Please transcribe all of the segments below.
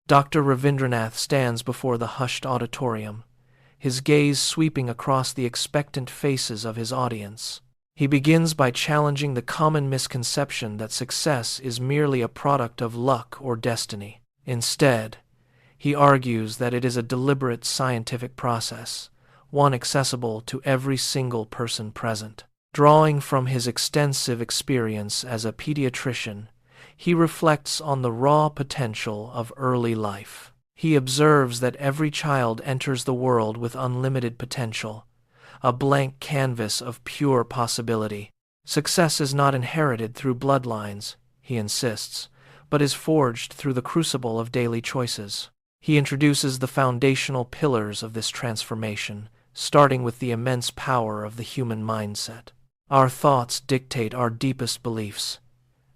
Dr. Ravindranath stands before the hushed auditorium, his gaze sweeping across the expectant faces of his audience. He begins by challenging the common misconception that success is merely a product of luck or destiny. Instead, he argues that it is a deliberate scientific process, one accessible to every single person present. Drawing from his extensive experience as a pediatrician, he reflects on the raw potential of early life. He observes that every child enters the world with unlimited potential, a blank canvas of pure possibility. Success is not inherited through bloodlines, he insists, but is forged through the crucible of daily choices. He introduces the foundational pillars of this transformation, starting with the immense power of the human mindset. Our thoughts dictate our deepest beliefs,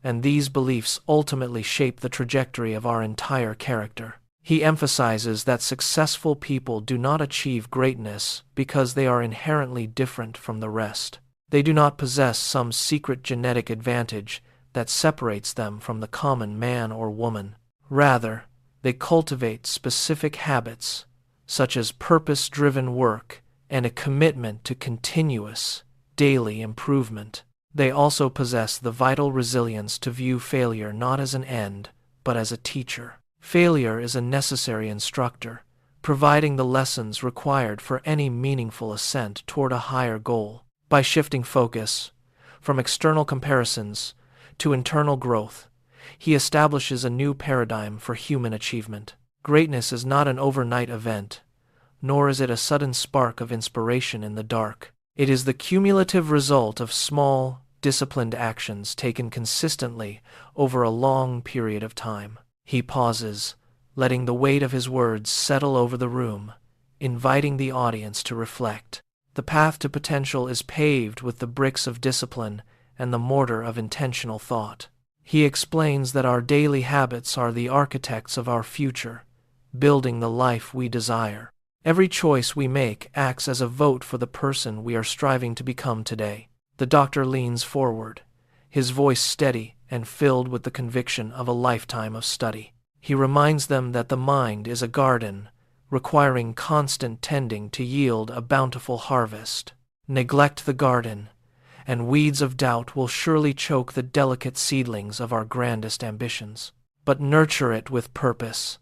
and these beliefs ultimately shape the trajectory of our entire character. He emphasizes that successful people do not achieve greatness because they are inherently different from the rest. They do not possess some secret genetic advantage that separates them from the common man or woman. Rather, they cultivate specific habits, such as purpose-driven work and a commitment to continuous, daily improvement. They also possess the vital resilience to view failure not as an end, but as a teacher. Failure is a necessary instructor, providing the lessons required for any meaningful ascent toward a higher goal. By shifting focus from external comparisons to internal growth, he establishes a new paradigm for human achievement. Greatness is not an overnight event, nor is it a sudden spark of inspiration in the dark. It is the cumulative result of small, disciplined actions taken consistently over a long period of time. He pauses, letting the weight of his words settle over the room, inviting the audience to reflect. The path to potential is paved with the bricks of discipline and the mortar of intentional thought. He explains that our daily habits are the architects of our future, building the life we desire. Every choice we make acts as a vote for the person we are striving to become today. The doctor leans forward, his voice steady and filled with the conviction of a lifetime of study. He reminds them that the mind is a garden, requiring constant tending to yield a bountiful harvest. Neglect the garden, and weeds of doubt will surely choke the delicate seedlings of our grandest ambitions. But nurture it with purpose,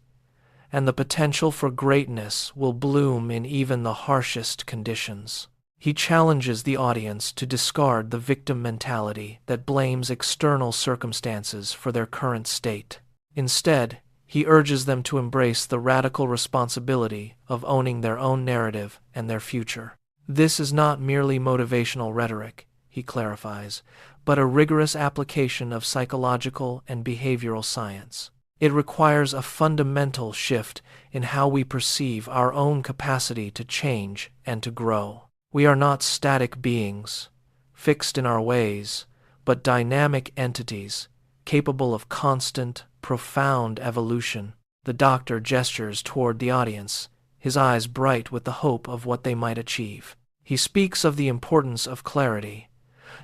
and the potential for greatness will bloom in even the harshest conditions. He challenges the audience to discard the victim mentality that blames external circumstances for their current state. Instead, he urges them to embrace the radical responsibility of owning their own narrative and their future. This is not merely motivational rhetoric, he clarifies, but a rigorous application of psychological and behavioral science. It requires a fundamental shift in how we perceive our own capacity to change and to grow. We are not static beings, fixed in our ways, but dynamic entities, capable of constant, profound evolution. The doctor gestures toward the audience, his eyes bright with the hope of what they might achieve. He speaks of the importance of clarity,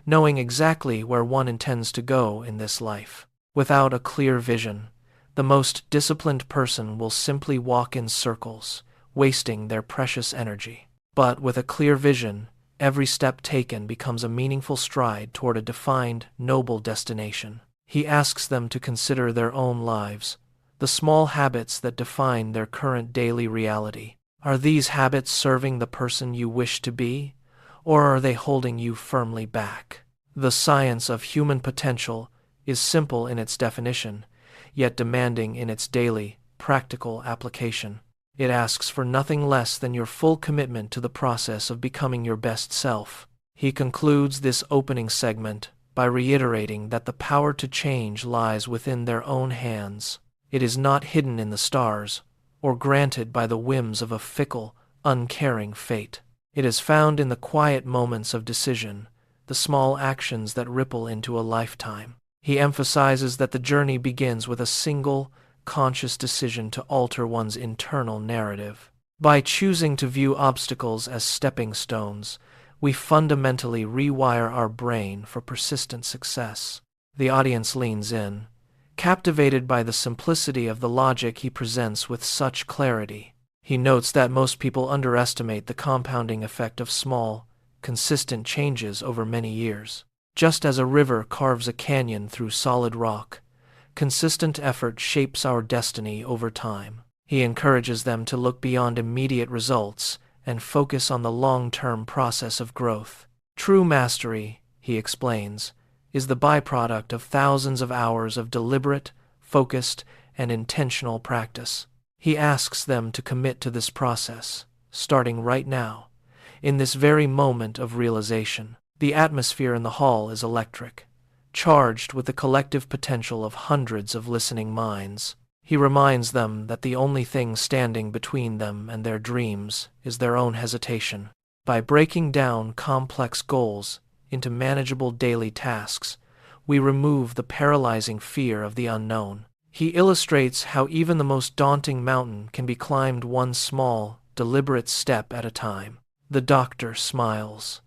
knowing exactly where one intends to go in this life. Without a clear vision, the most disciplined person will simply walk in circles, wasting their precious energy. But with a clear vision, every step taken becomes a meaningful stride toward a defined, noble destination. He asks them to consider their own lives, the small habits that define their current daily reality. Are these habits serving the person you wish to be, or are they holding you firmly back? The science of human potential is simple in its definition, yet demanding in its daily, practical application. It asks for nothing less than your full commitment to the process of becoming your best self. He concludes this opening segment by reiterating that the power to change lies within their own hands. It is not hidden in the stars, or granted by the whims of a fickle, uncaring fate. It is found in the quiet moments of decision, the small actions that ripple into a lifetime. He emphasizes that the journey begins with a single, conscious decision to alter one's internal narrative. By choosing to view obstacles as stepping stones, we fundamentally rewire our brain for persistent success. The audience leans in, captivated by the simplicity of the logic he presents with such clarity. He notes that most people underestimate the compounding effect of small, consistent changes over many years. Just as a river carves a canyon through solid rock, consistent effort shapes our destiny over time. He encourages them to look beyond immediate results and focus on the long-term process of growth. True mastery, he explains, is the byproduct of thousands of hours of deliberate, focused, and intentional practice. He asks them to commit to this process, starting right now, in this very moment of realization. The atmosphere in the hall is electric, charged with the collective potential of hundreds of listening minds. He reminds them that the only thing standing between them and their dreams is their own hesitation. By breaking down complex goals into manageable daily tasks, we remove the paralyzing fear of the unknown. He illustrates how even the most daunting mountain can be climbed one small, deliberate step at a time. The doctor smiles,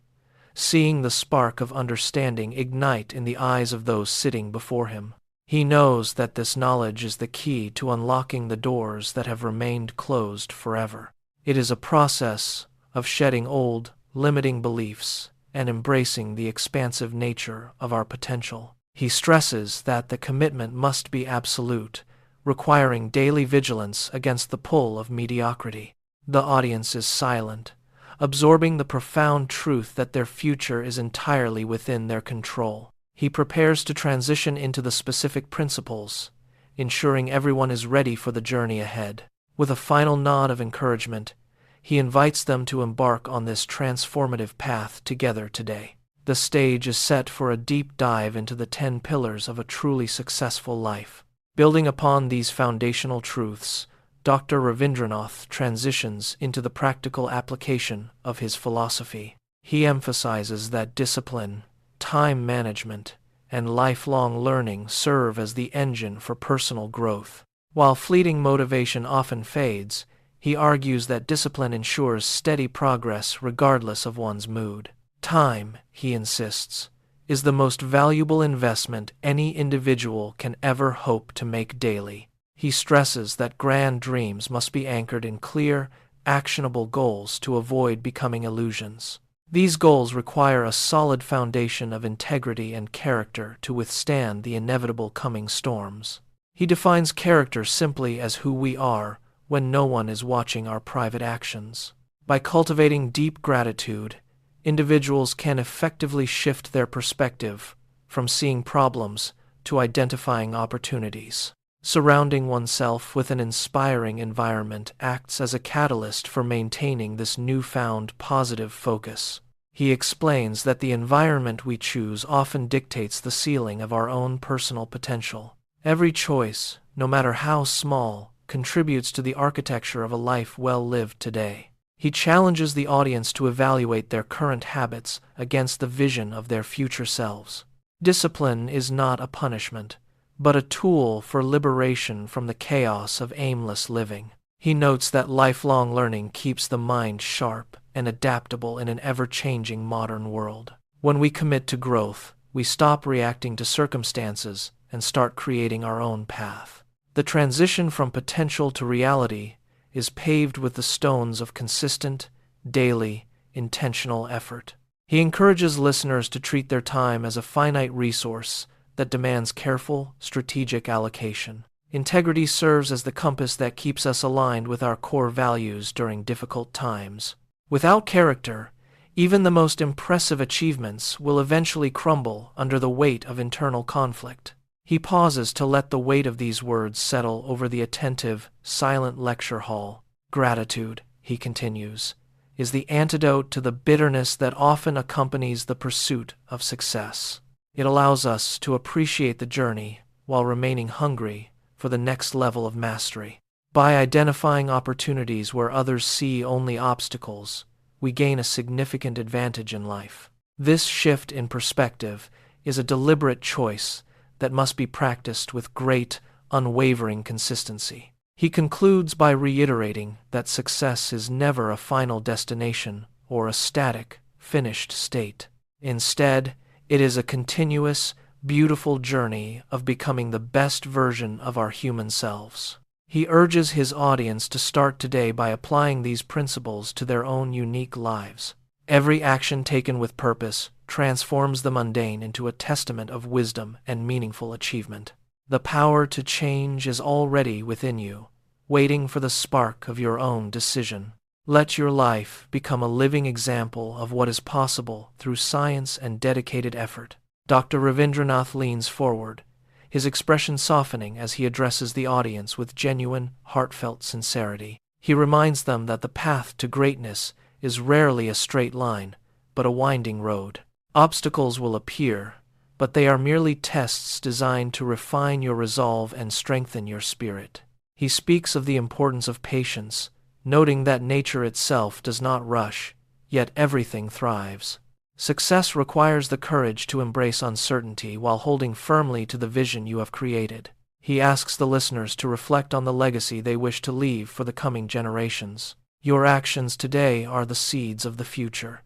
seeing the spark of understanding ignite in the eyes of those sitting before him. He knows that this knowledge is the key to unlocking the doors that have remained closed forever. It is a process of shedding old, limiting beliefs and embracing the expansive nature of our potential. He stresses that the commitment must be absolute, requiring daily vigilance against the pull of mediocrity. The audience is silent, absorbing the profound truth that their future is entirely within their control. He prepares to transition into the specific principles, ensuring everyone is ready for the journey ahead. With a final nod of encouragement, he invites them to embark on this transformative path together today. The stage is set for a deep dive into the 10 pillars of a truly successful life. Building upon these foundational truths, Dr. Ravindranath transitions into the practical application of his philosophy. He emphasizes that discipline, time management, and lifelong learning serve as the engine for personal growth. While fleeting motivation often fades, he argues that discipline ensures steady progress regardless of one's mood. Time, he insists, is the most valuable investment any individual can ever hope to make daily. He stresses that grand dreams must be anchored in clear, actionable goals to avoid becoming illusions. These goals require a solid foundation of integrity and character to withstand the inevitable coming storms. He defines character simply as who we are when no one is watching our private actions. By cultivating deep gratitude, individuals can effectively shift their perspective from seeing problems to identifying opportunities. Surrounding oneself with an inspiring environment acts as a catalyst for maintaining this newfound positive focus. He explains that the environment we choose often dictates the ceiling of our own personal potential. Every choice, no matter how small, contributes to the architecture of a life well lived today. He challenges the audience to evaluate their current habits against the vision of their future selves. Discipline is not a punishment, but a tool for liberation from the chaos of aimless living. He notes that lifelong learning keeps the mind sharp and adaptable in an ever-changing modern world. When we commit to growth, we stop reacting to circumstances and start creating our own path. The transition from potential to reality is paved with the stones of consistent, daily, intentional effort. He encourages listeners to treat their time as a finite resource that demands careful, strategic allocation. Integrity serves as the compass that keeps us aligned with our core values during difficult times. Without character, even the most impressive achievements will eventually crumble under the weight of internal conflict. He pauses to let the weight of these words settle over the attentive, silent lecture hall. Gratitude, he continues, is the antidote to the bitterness that often accompanies the pursuit of success. It allows us to appreciate the journey while remaining hungry for the next level of mastery. By identifying opportunities where others see only obstacles, we gain a significant advantage in life. This shift in perspective is a deliberate choice that must be practiced with great, unwavering consistency. He concludes by reiterating that success is never a final destination or a static, finished state. Instead, it is a continuous, beautiful journey of becoming the best version of our human selves. He urges his audience to start today by applying these principles to their own unique lives. Every action taken with purpose transforms the mundane into a testament of wisdom and meaningful achievement. The power to change is already within you, waiting for the spark of your own decision. Let your life become a living example of what is possible through science and dedicated effort. Dr. Ravindranath leans forward, his expression softening as he addresses the audience with genuine, heartfelt sincerity. He reminds them that the path to greatness is rarely a straight line, but a winding road. Obstacles will appear, but they are merely tests designed to refine your resolve and strengthen your spirit. He speaks of the importance of patience, noting that nature itself does not rush, yet everything thrives. Success requires the courage to embrace uncertainty while holding firmly to the vision you have created. He asks the listeners to reflect on the legacy they wish to leave for the coming generations. Your actions today are the seeds of the future,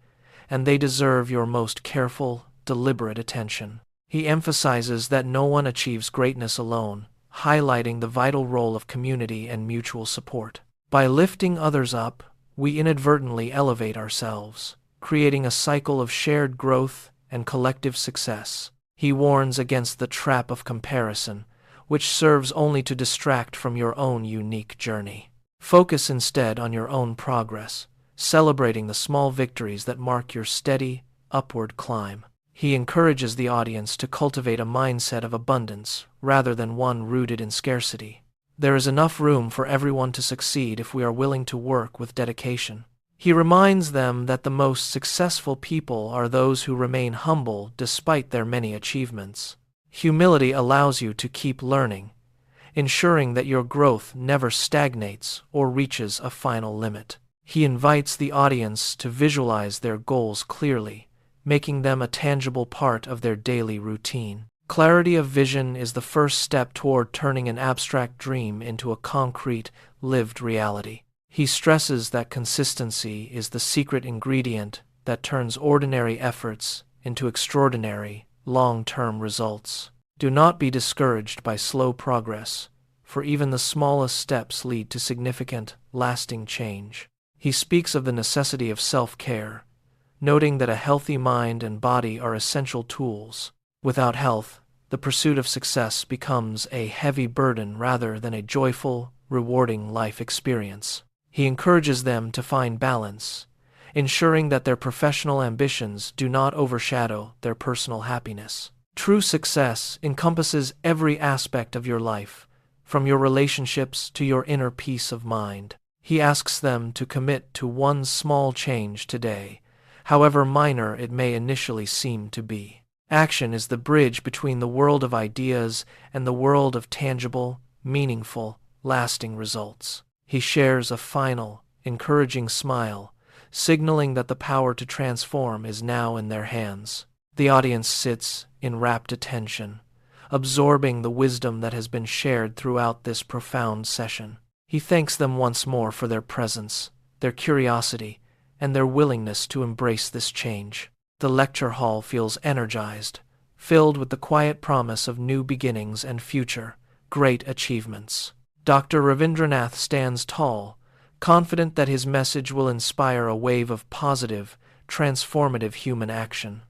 and they deserve your most careful, deliberate attention. He emphasizes that no one achieves greatness alone, highlighting the vital role of community and mutual support. By lifting others up, we inadvertently elevate ourselves, creating a cycle of shared growth and collective success. He warns against the trap of comparison, which serves only to distract from your own unique journey. Focus instead on your own progress, celebrating the small victories that mark your steady, upward climb. He encourages the audience to cultivate a mindset of abundance rather than one rooted in scarcity. There is enough room for everyone to succeed if we are willing to work with dedication. He reminds them that the most successful people are those who remain humble despite their many achievements. Humility allows you to keep learning, ensuring that your growth never stagnates or reaches a final limit. He invites the audience to visualize their goals clearly, making them a tangible part of their daily routine. Clarity of vision is the first step toward turning an abstract dream into a concrete, lived reality. He stresses that consistency is the secret ingredient that turns ordinary efforts into extraordinary, long-term results. Do not be discouraged by slow progress, for even the smallest steps lead to significant, lasting change. He speaks of the necessity of self-care, noting that a healthy mind and body are essential tools. Without health, the pursuit of success becomes a heavy burden rather than a joyful, rewarding life experience. He encourages them to find balance, ensuring that their professional ambitions do not overshadow their personal happiness. True success encompasses every aspect of your life, from your relationships to your inner peace of mind. He asks them to commit to one small change today, however minor it may initially seem to be. Action is the bridge between the world of ideas and the world of tangible, meaningful, lasting results. He shares a final, encouraging smile, signaling that the power to transform is now in their hands. The audience sits in rapt attention, absorbing the wisdom that has been shared throughout this profound session. He thanks them once more for their presence, their curiosity, and their willingness to embrace this change. The lecture hall feels energized, filled with the quiet promise of new beginnings and future, great achievements. Dr. Ravindranath stands tall, confident that his message will inspire a wave of positive, transformative human action.